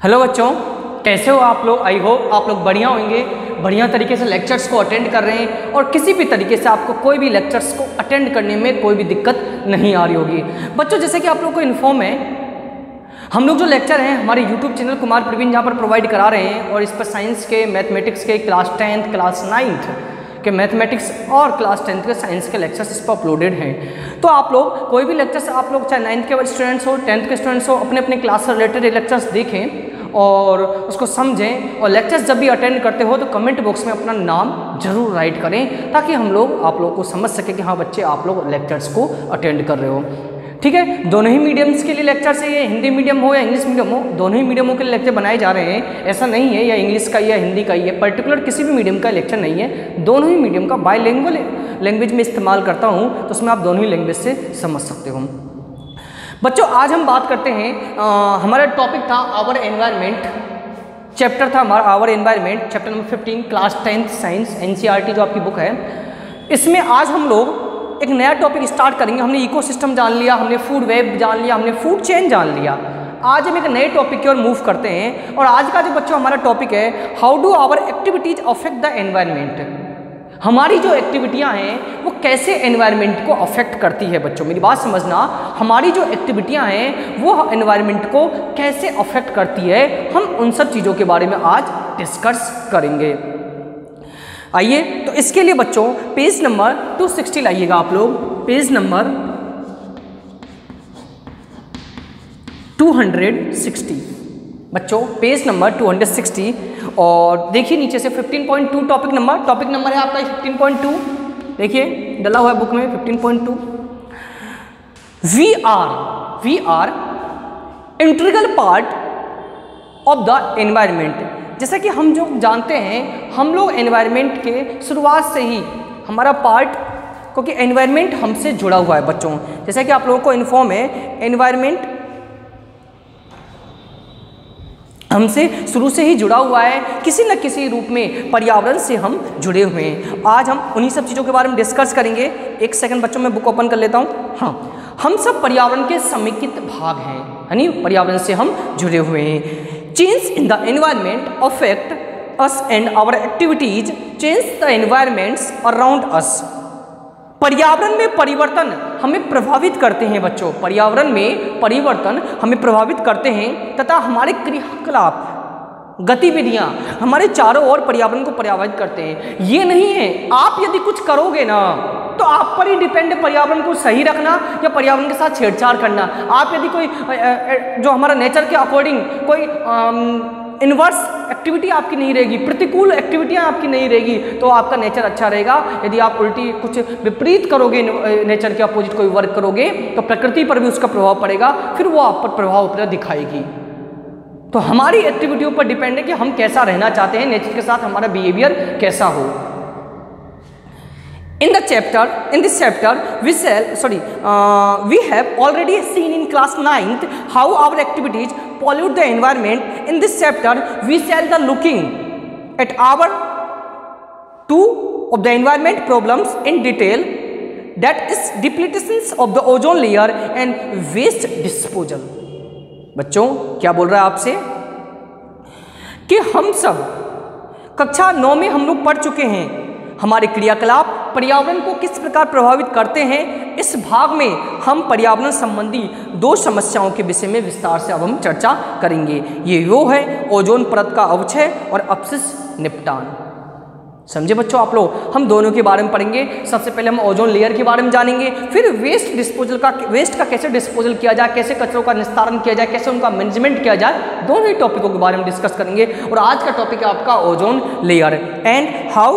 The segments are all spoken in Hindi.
हेलो बच्चों, कैसे हो आप लोग। आई होप आप लोग बढ़िया होंगे, बढ़िया तरीके से लेक्चर्स को अटेंड कर रहे हैं और किसी भी तरीके से आपको कोई भी लेक्चर्स को अटेंड करने में कोई भी दिक्कत नहीं आ रही होगी। बच्चों, जैसे कि आप लोगों को इन्फॉर्म है, हम लोग जो लेक्चर हैं हमारे यूट्यूब चैनल कुमार प्रवीण जहाँ पर प्रोवाइड करा रहे हैं और इस पर साइंस के, मैथमेटिक्स के क्लास 10th, क्लास 9th के मैथमेटिक्स और क्लास 10th के साइंस के लेक्चर्स इस पर अपलोडेड हैं। तो आप लोग कोई भी लेक्चर्स, आप लोग चाहे 9th के स्टूडेंट्स हो, 10th के स्टूडेंट्स हो, अपने अपने क्लास से रिलेटेड लेक्चर्स देखें और उसको समझें। और लेक्चर्स जब भी अटेंड करते हो तो कमेंट बॉक्स में अपना नाम जरूर राइट करें ताकि हम लोग आप लोगों को समझ सके कि हाँ बच्चे आप लोग लेक्चर्स को अटेंड कर रहे हो। ठीक है, दोनों ही मीडियम्स के लिए लेक्चर्स है, ये हिंदी मीडियम हो या इंग्लिश मीडियम हो, दोनों ही मीडियमों के लिए लेक्चर बनाए जा रहे हैं। ऐसा नहीं है या इंग्लिश का या हिंदी का ही है, पर्टिकुलर किसी भी मीडियम का लेक्चर नहीं है, दोनों ही मीडियम का बाइलिंगुअल लैंग्वेज में इस्तेमाल करता हूँ, तो उसमें आप दोनों ही लैंग्वेज से समझ सकते हो। बच्चों, आज हम बात करते हैं, हमारा टॉपिक था आवर एनवायरमेंट, चैप्टर था हमारा our environment, chapter number 15 class 10th science NCERT जो आपकी बुक है। इसमें आज हम लोग एक नया टॉपिक स्टार्ट करेंगे। हमने इकोसिस्टम जान लिया, हमने फूड वेब जान लिया, हमने फूड चेन जान लिया। आज हम एक नए टॉपिक की ओर मूव करते हैं और आज का जो बच्चों हमारा टॉपिक है, how do our activities affect the environment. हमारी जो एक्टिविटियां हैं वो कैसे एनवायरनमेंट को अफेक्ट करती है। बच्चों मेरी बात समझना, हमारी जो एक्टिविटियां हैं वो एनवायरनमेंट को कैसे अफेक्ट करती है, हम उन सब चीज़ों के बारे में आज डिस्कस करेंगे। आइए, तो इसके लिए बच्चों पेज नंबर 260 लाइएगा आप लोग, पेज नंबर 260 बच्चों, पेज नंबर 260 और देखिए नीचे से 15.2 टॉपिक नंबर है आपका 15.2, देखिए डला हुआ है बुक में 15.2। We are integral part of the environment. जैसा कि हम जो जानते हैं, हम लोग एनवायरनमेंट के शुरुआत से ही हमारा पार्ट, क्योंकि एनवायरनमेंट हमसे जुड़ा हुआ है बच्चों। जैसा कि आप लोगों को इन्फॉर्म है, एनवायरनमेंट हमसे शुरू से ही जुड़ा हुआ है, किसी न किसी रूप में पर्यावरण से हम जुड़े हुए हैं। आज हम उन्हीं सब चीज़ों के बारे में डिस्कस करेंगे। एक सेकंड बच्चों, मैं बुक ओपन कर लेता हूँ। हाँ, हम सब पर्यावरण के समेकित भाग हैं, है नी, पर्यावरण से हम जुड़े हुए हैं। Change in the environment affect us and our activities change the environments around us. पर्यावरण में परिवर्तन हमें प्रभावित करते हैं बच्चों, पर्यावरण में परिवर्तन हमें प्रभावित करते हैं तथा हमारे क्रियाकलाप, गतिविधियां हमारे चारों ओर पर्यावरण को प्रभावित करते हैं। ये नहीं है आप यदि कुछ करोगे ना तो आप पर ही डिपेंड है पर्यावरण को सही रखना या पर्यावरण के साथ छेड़छाड़ करना। आप यदि कोई जो हमारा नेचर के अकॉर्डिंग कोई इन्वर्स एक्टिविटी आपकी नहीं रहेगी, प्रतिकूल एक्टिविटियां आपकी नहीं रहेगी, तो आपका नेचर अच्छा रहेगा। यदि आप उल्टी कुछ विपरीत करोगे, नेचर के अपोजिट कोई वर्क करोगे, तो प्रकृति पर भी उसका प्रभाव पड़ेगा, फिर वो आप पर प्रभाव अपना दिखाएगी। तो हमारी एक्टिविटियों पर डिपेंड है कि हम कैसा रहना चाहते हैं, नेचर के साथ हमारा बिहेवियर कैसा हो। In this chapter, we have already seen in class 9th how our activities pollute the environment. In this chapter, we shall be looking at our two of the environment problems in detail. That is depletions of the ozone layer and waste disposal. बच्चों क्या बोल रहा है आपसे कि हम सब कक्षा 9 में हम लोग पढ़ चुके हैं, हमारे क्रियाकलाप पर्यावरण को किस प्रकार प्रभावित करते हैं। इस भाग में हम पर्यावरण संबंधी 2 समस्याओं के विषय में विस्तार से अब हम चर्चा करेंगे। ये वो है ओजोन परत का अवक्षय और अपशिष्ट निपटान। समझे बच्चों आप लोग, हम दोनों के बारे में पढ़ेंगे। सबसे पहले हम ओजोन लेयर के बारे में जानेंगे, फिर वेस्ट डिस्पोजल का, वेस्ट का कैसे डिस्पोजल किया जाए, कैसे कचरों का निस्तारण किया जाए, कैसे उनका मैनेजमेंट किया जाए, दोनों ही टॉपिकों के बारे में डिस्कस करेंगे। और आज का टॉपिक है आपका ozone layer and how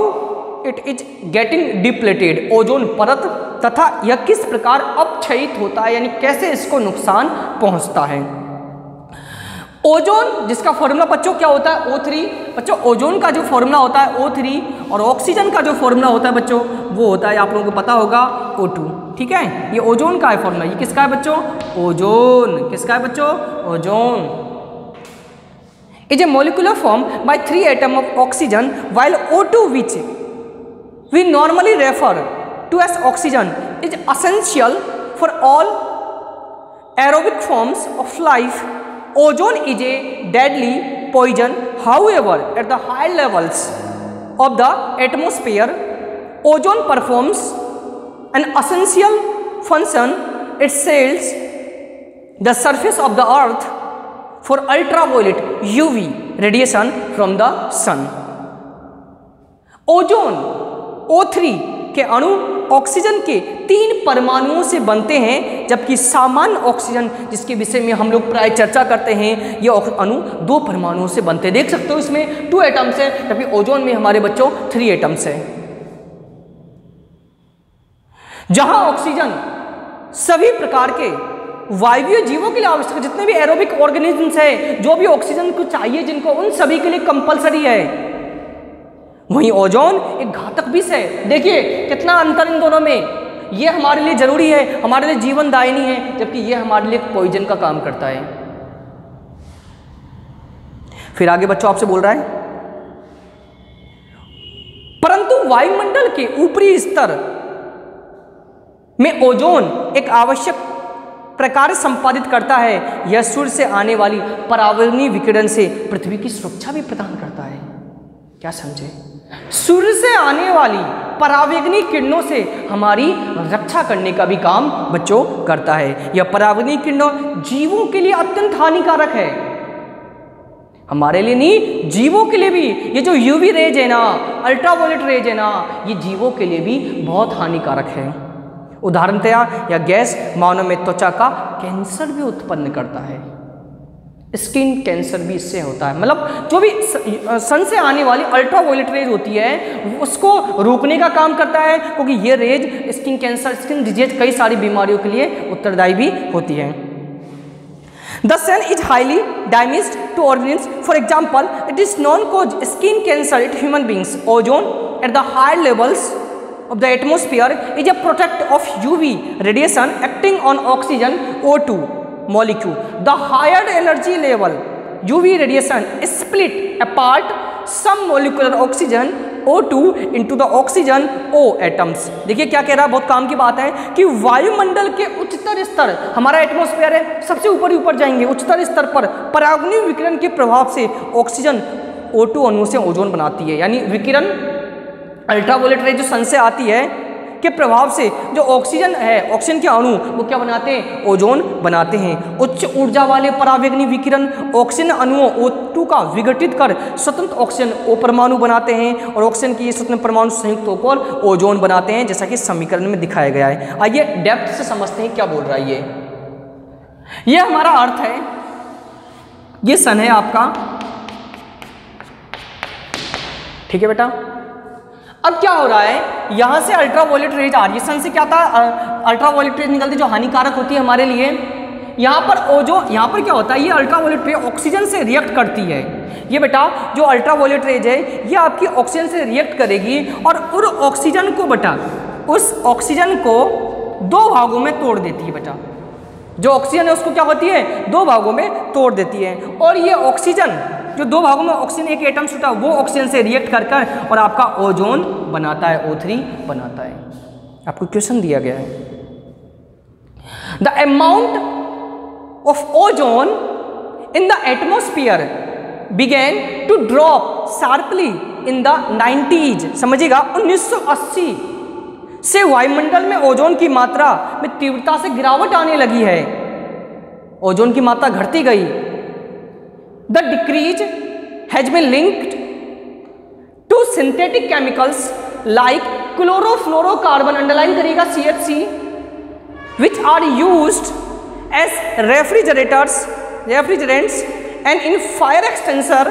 it is getting depleted, ozone परत तथा यह किस प्रकार अपक्षयित होता है, यानी कैसे इसको नुकसान पहुंचता है। ओजोन जिसका फॉर्मूला बच्चों क्या होता है, O3। बच्चों ओजोन का जो फॉर्मूला होता है O3 और ऑक्सीजन का जो फॉर्मूला होता है बच्चों वो होता है, आप लोगों को पता होगा, O2। ठीक है, ये ओजोन का है फॉर्मूला। ये किसका है बच्चों, ओजोन। किसका है बच्चों, ozone. Is A molecular form by 3 atom of oxygen while O2 which we normally refer to as oxygen is essential for all aerobic forms of life ozone is a deadly poison, however at the high levels of the atmosphere, ozone performs an essential function. It shields the surface of the earth for ultraviolet UV radiation from the sun. Ozone O3 के अणु ऑक्सीजन के 3 परमाणुओं से बनते हैं, जबकि सामान्य ऑक्सीजन जिसके विषय में हम लोग प्राय चर्चा करते हैं, ये अणु 2 परमाणुओं से बनते हैं। देख सकते हो इसमें 2 एटम्स है, जबकि ओजोन में हमारे बच्चों 3 एटम्स है। जहां ऑक्सीजन सभी प्रकार के वायवीय जीवों के लिए आवश्यक, जितने भी एरोबिक ऑर्गेनिजम्स है, जो भी ऑक्सीजन को चाहिए जिनको, उन सभी के लिए कंपलसरी है, वहीं ओजोन एक घातक विष है। देखिए कितना अंतर इन दोनों में, ये हमारे लिए जरूरी है, हमारे लिए जीवनदायिनी है, जबकि ये हमारे लिए पॉइजन का काम करता है। फिर आगे बच्चों आपसे बोल रहा है, परंतु वायुमंडल के ऊपरी स्तर में ओजोन एक आवश्यक प्रकार संपादित करता है। यह सूर्य से आने वाली परावर्तनीय विकिरण से पृथ्वी की सुरक्षा भी प्रदान करता है। क्या समझे? सूर्य से आने वाली परावैंगनी किरणों से हमारी रक्षा करने का भी काम बच्चों करता है। यह परावैंगनी किरणों जीवों के लिए अत्यंत हानिकारक है, हमारे लिए नहीं, जीवों के लिए भी। ये जो यूवी रेज है ना, अल्ट्रावायलेट रेज है ना, ये जीवों के लिए भी बहुत हानिकारक है। उदाहरणतया यह गैस मानव में त्वचा का कैंसर भी उत्पन्न करता है, स्किन कैंसर भी इससे होता है। मतलब जो भी सन से आने वाली अल्ट्रावायलेट रेज होती है उसको रोकने का काम करता है, क्योंकि ये rays skin cancer, skin disease, कई सारी बीमारियों के लिए उत्तरदायी भी होती है। The sun is highly damaged to organisms. For example, it is non-cause skin cancer in human beings. Ozone at the high levels of the atmosphere is a product of UV radiation acting on oxygen O2 molecule. The higher energy level UV radiation split apart some molecular oxygen O2 into the oxygen O atoms. देखिए क्या कह रहा है, बहुत काम की बात है कि वायुमंडल के उच्चतर स्तर, हमारा एटमॉस्फेयर है, सबसे ऊपर ही ऊपर जाएंगे, उच्चतर स्तर पर परावैंगनी विकिरण के प्रभाव से ऑक्सीजन O2 अणु से ओजोन बनाती है। यानी विकिरण अल्ट्रावायलेट रे जो सन से आती है के प्रभाव से जो ऑक्सीजन है, ऑक्सीजन के अणु वो क्या बनाते हैं, ओजोन बनाते हैं। उच्च ऊर्जा वाले परावैंगनी विकिरण ऑक्सीजन अणुओं O2 का विघटित कर स्वतंत्र ऑक्सीजन O परमाणु बनाते हैं और ऑक्सीजन की स्वतंत्र परमाणु संयुक्त होकर ओजोन बनाते हैं, जैसा कि समीकरण में दिखाया गया है। आइए डेप्थ से समझते हैं क्या बोल रहा है ये हमारा अर्थ है, ये सन है आपका, ठीक है बेटा। अब क्या हो रहा है, यहां से अल्ट्रावायलेट रेज आ रही है, सन से क्या था, अल्ट्रावायलेट रेज निकलती जो हानिकारक होती है हमारे लिए। यहाँ पर यहाँ पर क्या होता है, ये अल्ट्रावायलेट रे ऑक्सीजन से रिएक्ट करती है। ये बेटा जो अल्ट्रावायलेट रेज है ये आपकी ऑक्सीजन से रिएक्ट करेगी और उस ऑक्सीजन को बेटा, उस ऑक्सीजन को 2 भागों में तोड़ देती है बेटा। जो ऑक्सीजन है उसको क्या होती है, 2 भागों में तोड़ देती है। और ये ऑक्सीजन जो 2 भागों में ऑक्सीजन एक एटम छूटा, वो ऑक्सीजन से रिएक्ट कर और आपका ओजोन बनाता है, O3 बनाता है। आपको क्वेश्चन दिया गया है, the amount of ozone in the atmosphere began to drop sharply in the 90s। समझिएगा 1980 से वायुमंडल में ओजोन की मात्रा में तीव्रता से गिरावट आने लगी है, ओजोन की मात्रा घटती गई। The decrease has been linked to synthetic chemicals like chlorofluorocarbon, underline करिएगा CFC, which are used as refrigerants and in fire extinguisher।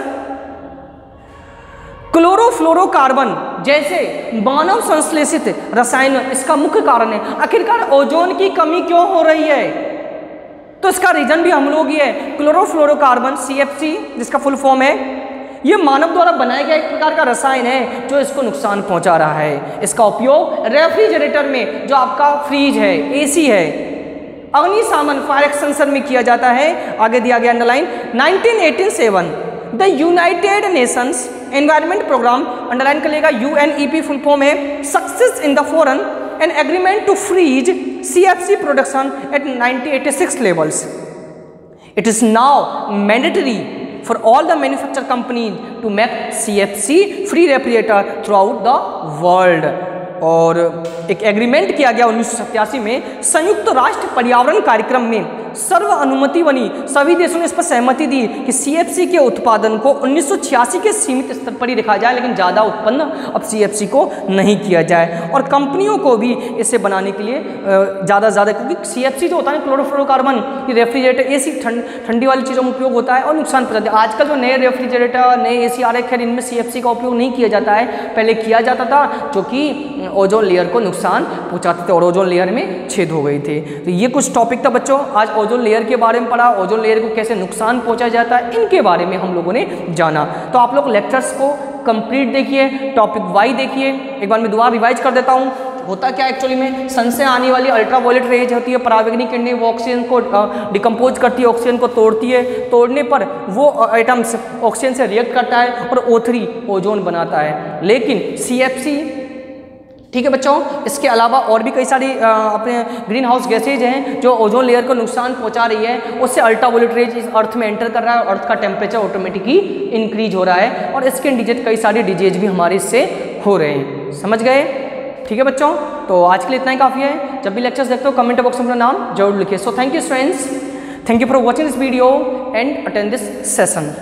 Chlorofluorocarbon जैसे मानव संश्लेषित रसायन इसका मुख्य कारण है। आखिरकार ओजोन की कमी क्यों हो रही है, तो इसका रीजन भी हम लोग ही है। क्लोरोफ्लोरोकार्बन CFC जिसका फुल फॉर्म है, ये मानव द्वारा बनाया गया एक प्रकार का रसायन है जो इसको नुकसान पहुंचा रहा है। इसका उपयोग रेफ्रिजरेटर में, जो आपका फ्रीज है, AC है, अग्निशामन फायर एक्सटेंशन में किया जाता है। आगे दिया गया underline 1987 the United Nations environment programme, underline कर लेगा UNEP फुल फॉर्म है, success in the foreign an agreement to freeze CFC production at 1986 levels. It is now mandatory for all the manufacturer companies to make CFC free refrigerator throughout the world। और एक एग्रीमेंट किया गया 1987 में संयुक्त राष्ट्र पर्यावरण कार्यक्रम में सर्व अनुमति बनी। सभी देशों ने इस पर सहमति दी कि CFC के उत्पादन को 1986 के सीमित स्तर पर ही रखा जाए, लेकिन ज़्यादा उत्पन्न अब CFC को नहीं किया जाए। और कंपनियों को भी इसे बनाने के लिए ज़्यादा, क्योंकि CFC जो होता है क्लोरोफ्लोरोकार्बन, ये रेफ्रिजरेटर AC ठंडी वाली चीज़ों में उपयोग होता है और नुकसान पहुँचाता है। आजकल जो नए रेफ्रिजरेटर नए AC आ रहे, खैर इनमें CFC का उपयोग नहीं किया जाता है, पहले किया जाता था, जो कि ओजोन लेयर को नुकसान पहुंचाते थे और ओजोन लेयर में छेद हो गए थे। तो ये कुछ टॉपिक था बच्चों, आज ओजोन लेयर के बारे में पढ़ा, ओजोन लेयर को कैसे नुकसान पहुंचाया जाता है इनके बारे में हम लोगों ने जाना। तो आप लोग लेक्चर्स को कंप्लीट देखिए, टॉपिक वाइज देखिए। एक बार मैं दोबारा रिवाइज कर देता हूँ। होता क्या एक्चुअली में, सन से आने वाली अल्ट्रावायलेट रेज होती है, परावैंगनी किरणें, वो ऑक्सीजन को डिकम्पोज करती है, ऑक्सीजन को तोड़ती है, तोड़ने पर वो एटम्स ऑक्सीजन से रिएक्ट करता है और O3 ओजोन बनाता है। लेकिन CFC, ठीक है बच्चों, इसके अलावा और भी कई सारी अपने ग्रीन हाउस गैसेज हैं जो ओजोन लेयर को नुकसान पहुंचा रही है, उससे अल्ट्रावायलेट रेज इस अर्थ में एंटर कर रहा है और अर्थ का टेम्परेचर ऑटोमेटिकली इंक्रीज हो रहा है और स्किन डिजीज, कई सारी डिजीज भी हमारे इससे हो रहे हैं। समझ गए? ठीक है बच्चों, तो आज के लिए इतना ही काफ़ी है। जब भी लेक्चर्स देखते हो कमेंट बॉक्स में अपना नाम जरूर लिखिए। So thank you friends, thank you for watching this video and attend this session.